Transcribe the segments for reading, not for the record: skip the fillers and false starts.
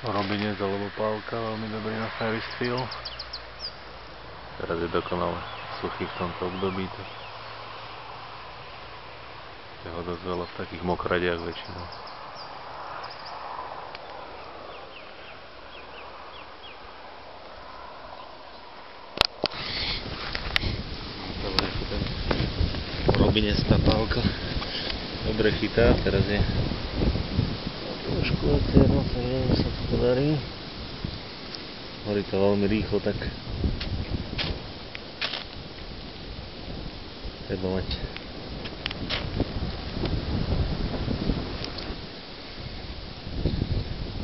Robinec alebo pálka, veľmi dobrý na fairy styl. Teraz je dokonale suchý v tomto období, tak je ho dosť veľa v takých mokradiach väčšinou. Robinecká pálka dobre chytá, teraz je trošku odtiaľno, takže sa to podarí. Horí to veľmi rýchlo, tak treba mať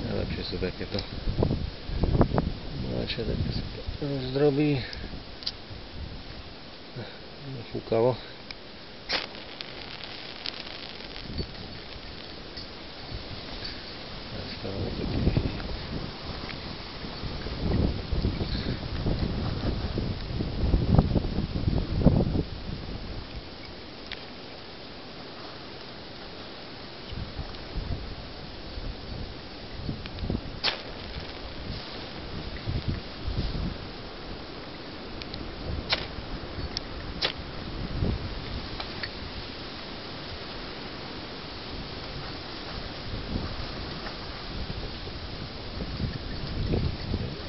najlepšie sú takéto mladšie, také sa to rozdrobí. Fúkavo.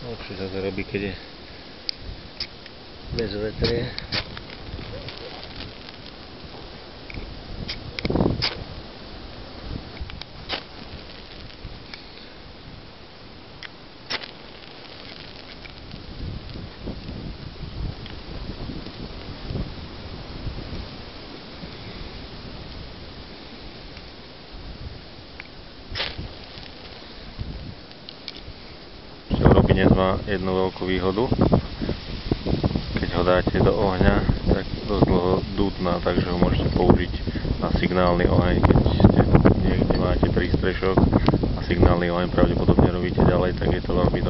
Lepšie sa to robí, keď je bez vetrie. Robinec má jednu veľkú výhodu. Keď ho dáte do ohňa, tak dosť dlho dútna, takže ho môžete použiť na signálny oheň, keď ste niekde máte prístrešok a signálny oheň pravdepodobne robíte ďalej, tak je to veľmi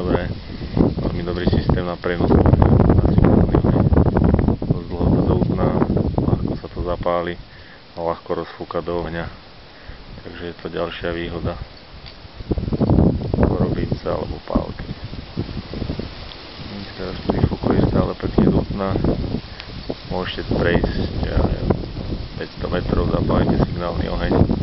dobrý systém na prenos na signálny oheň. Dosť dlho to dútna, ľahko sa to zapáli a ľahko rozfúka do ohňa, takže je to ďalšia výhoda robinca alebo pálky. Teraz tu vyfúkuje stále pekne dutná. Môžete prejsť 500 metrov, zapálite signálny oheň.